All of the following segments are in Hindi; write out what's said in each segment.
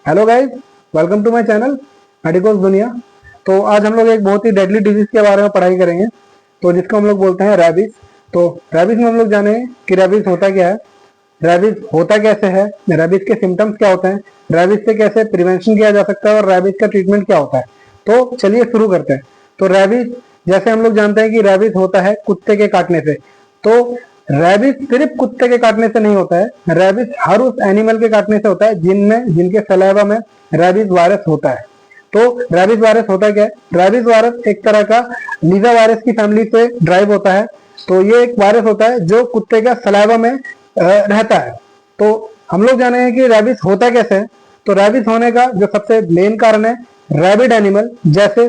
Hello guys, welcome to my channel medicos Duniya. तो आज हम लोग एक बहुत ही डेडली डिजीज के बारे में पढ़ाई करेंगे, तो जिसको हम लोग बोलते हैं रैबिस। तो रैबिस में हम लोग जाने कि रैबिस होता क्या है, रैबिस होता कैसे है, रैबिस के सिम्टम्स क्या होते हैं, रैबिस से कैसे प्रिवेंशन किया जा सकता है और रैबिस का ट्रीटमेंट क्या होता है। तो चलिए शुरू करते हैं। तो रैबिस, जैसे हम लोग जानते हैं कि रैबिस होता है कुत्ते के काटने से। तो रैबिस सिर्फ कुत्ते के काटने से नहीं होता है, रैबिस हर उस एनिमल के काटने से होता है जिनके सलाइवा में रैबिस वायरस होता है। तो रैबिस वायरस होता क्या है, रैबिस वायरस एक तरह का लीजा वायरस की फैमिली से ड्राइव होता है। तो ये एक वायरस होता है जो कुत्ते का सलाइवा में रहता है। तो हम लोग जाने हैं कि रैबिस होता कैसे है। तो रैबिस होने का जो सबसे मेन कारण है, रैबिड एनिमल जैसे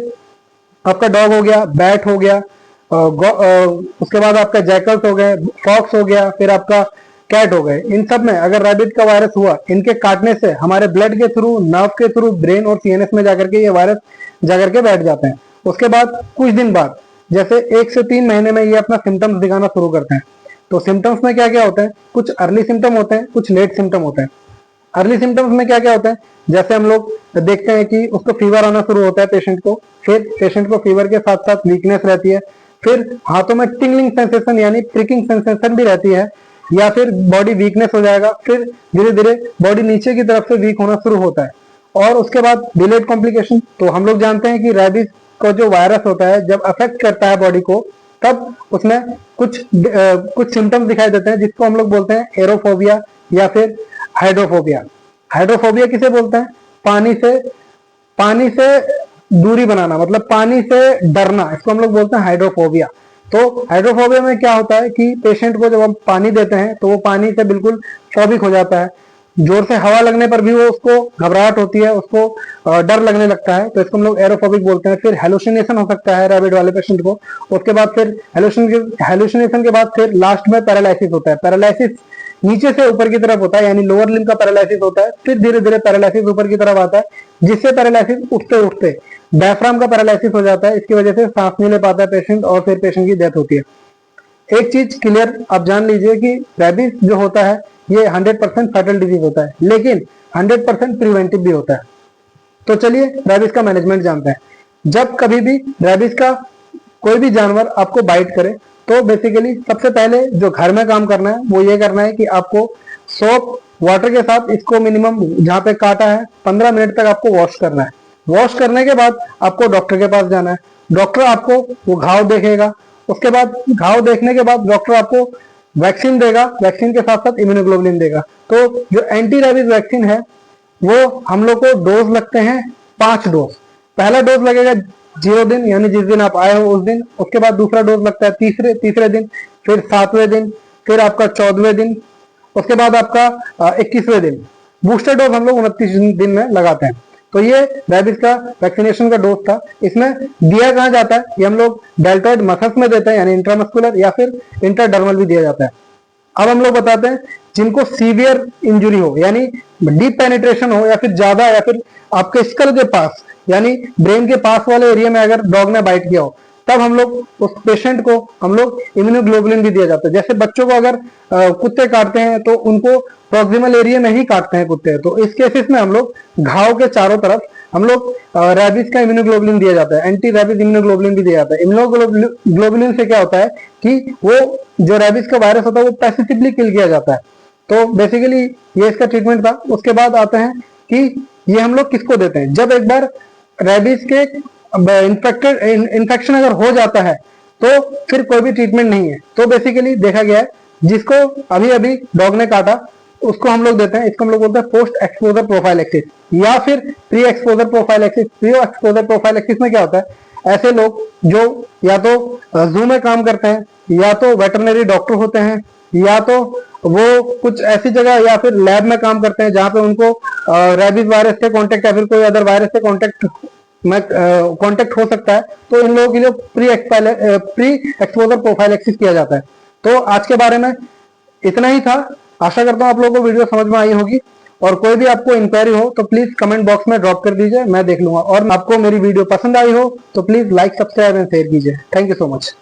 आपका डॉग हो गया, बैट हो गया, उसके बाद आपका जैकल्स हो गए, फॉक्स हो गया, फिर आपका कैट हो गए। इन सब में अगर रैबिट का वायरस हुआ, इनके काटने से हमारे ब्लड के थ्रू, नर्व के थ्रू, ब्रेन और सीएनएस में जाकर के ये वायरस जाकर के बैठ जाते हैं। उसके बाद कुछ दिन बाद, जैसे 1 से 3 महीने में ये अपना सिम्टम्स दिखाना शुरू करते हैं। तो सिम्टम्स में क्या क्या होते हैं, कुछ अर्ली सिम्टम होते हैं, कुछ लेट सिम्टम होते हैं। अर्ली सिम्टम्स में क्या क्या होता है, जैसे हम लोग देखते हैं कि उसको फीवर आना शुरू होता है पेशेंट को, फिर पेशेंट को फीवर के साथ साथ वीकनेस रहती है, फिर हाथों में टिंगलिंग सेंसेशन यानी प्रिकिंग सेंसेशन भी रहती है, या फिर बॉडी वीकनेस हो जाएगा, फिर धीरे धीरे बॉडी नीचे की तरफ से वीक होना शुरू होता है। और उसके बाद डिलेड कॉम्प्लिकेशन। तो हम लोग जानते हैं कि रैबिस को जो वायरस होता है जब अफेक्ट करता है बॉडी को, तब उसमें कुछ सिम्टम्स दिखाई देते हैं, जिसको हम लोग बोलते हैं एरोफोबिया या फिर हाइड्रोफोबिया। हाइड्रोफोबिया किसे बोलते हैं, पानी से दूरी बनाना, मतलब पानी से डरना, इसको हम लोग बोलते हैं हाइड्रोफोबिया। तो हाइड्रोफोबिया में क्या होता है कि पेशेंट को जब हम पानी देते हैं तो वो पानी से बिल्कुल फोबिक हो जाता है। जोर से हवा लगने पर भी वो उसको घबराहट होती है, उसको डर लगने लगता है, तो इसको हम लोग एरोफोबिक बोलते हैं। फिर हेलुसिनेशन हो सकता है रैबिड वाले पेशेंट को। उसके बाद फिर हेलुसिनेशन के बाद फिर लास्ट में पैरालिसिस होता है। पैरालिसिस नीचे से ऊपर की तरफ होता है, यानी लोअर लिम्ब का पैरालिसिस होता है। फिर धीरे धीरे पैरालिसिस ऊपर की तरफ आता है, जिससे पैरालिसिस उठते उठते डायफ्राम का पैरालिसिस हो जाता है। इसकी वजह से सांस नहीं ले पाता है पेशेंट और फिर पेशेंट की डेथ होती है। एक चीज क्लियर आप जान लीजिए कि रैबिस जो होता है ये 100% फैटल डिजीज होता है, लेकिन 100% प्रिवेंटिव भी होता है। तो चलिए रैबिस का मैनेजमेंट जानते हैं। जब कभी भी रैबिस का कोई भी जानवर आपको बाइट करे, तो बेसिकली सबसे पहले जो घर में काम करना है वो ये करना है कि आपको सोप वाटर के साथ इसको मिनिमम जहाँ पे काटा है 15 मिनट तक आपको वॉश करना है। वॉश करने के बाद आपको डॉक्टर के पास जाना है। डॉक्टर आपको वो घाव देखेगा। उसके बाद घाव देखने के बाद डॉक्टर आपको वैक्सीन देगा, वैक्सीन के साथ साथ इम्यूनोग्लोबुलिन देगा। तो जो एंटी रैबिस वैक्सीन है वो हम लोग को डोज लगते हैं 5 डोज। पहला डोज लगेगा 0 दिन, यानी जिस दिन आप आए हो उस दिन। उसके बाद दूसरा डोज लगता है तीसरे दिन, फिर 7वें दिन, फिर आपका 14वें दिन, उसके बाद आपका 21वें दिन। बूस्टर डोज हम लोग 29 दिन में लगाते हैं। तो ये रैबिस का वैक्सीनेशन का डोज था। इसमें दिया कहाँ जाता है, ये हम लोग डेल्टॉइड मसल्स में देते हैं, यानी इंट्रामस्कुलर या फिर इंट्राडर्मल भी दिया जाता है। अब हम लोग बताते हैं जिनको सीवियर इंजुरी हो, यानी डीप पेनिट्रेशन हो, या फिर ज्यादा, या फिर आपके स्कल के पास यानी ब्रेन के पास वाले एरिया में अगर डॉग ने बाइट किया हो, तब हम लोग उस पेशेंट को हम लोग इम्यूनोग्लोबुलिन भी दिया जाता है। जैसे बच्चों को अगर कुत्ते काटते हैं तो उनको प्रॉक्सिमल एरिया में ही काटते हैं कुत्ते, तो इस केसेस में हम लोग घाव के चारों तरफ हम लोग रैबिस का इम्यूनोग्लोबुलिन दिया जाता है, एंटी रैबिस इम्यूनोग्लोबुलिन भी दिया जाता है। इम्यूनोग्लोबुलिन से क्या होता है कि वो जो रैबिस का वायरस होता है वो पैसिफिकली किल किया जाता है। तो बेसिकली ये इसका ट्रीटमेंट था। उसके बाद आते हैं कि ये हम लोग किसको देते हैं, जब एक बार रैबिस के इन्फेक्शन अगर हो जाता है तो फिर कोई भी ट्रीटमेंट नहीं है। तो बेसिकली देखा गया है जिसको अभी अभी डॉग ने काटा उसको हम लोग देते हैं, इसको हम लोग बोलते हैं पोस्ट एक्सपोजर प्रोफाइलेक्सिस या फिर pre exposure prophylaxis. Pre exposure prophylaxis में क्या होता है, ऐसे लोग जो या तो जू में काम करते हैं, या तो वेटरनरी डॉक्टर होते हैं, या तो वो कुछ ऐसी जगह या फिर लैब में काम करते हैं जहां पे उनको रैबिस वायरस से कांटेक्ट या फिर कोई अदर वायरस से कांटेक्ट हो सकता है, तो इन लोगों के लिए प्री एक्सपोजर प्रोफाइलेक्सिस किया जाता है। तो आज के बारे में इतना ही था। आशा करता हूं आप लोगों को वीडियो समझ में आई होगी, और कोई भी आपको इंक्वायरी हो तो प्लीज कमेंट बॉक्स में ड्रॉप कर दीजिए, मैं देख लूंगा। और आपको मेरी वीडियो पसंद आई हो तो please like, subscribe and share कीजिए। Thank you so much.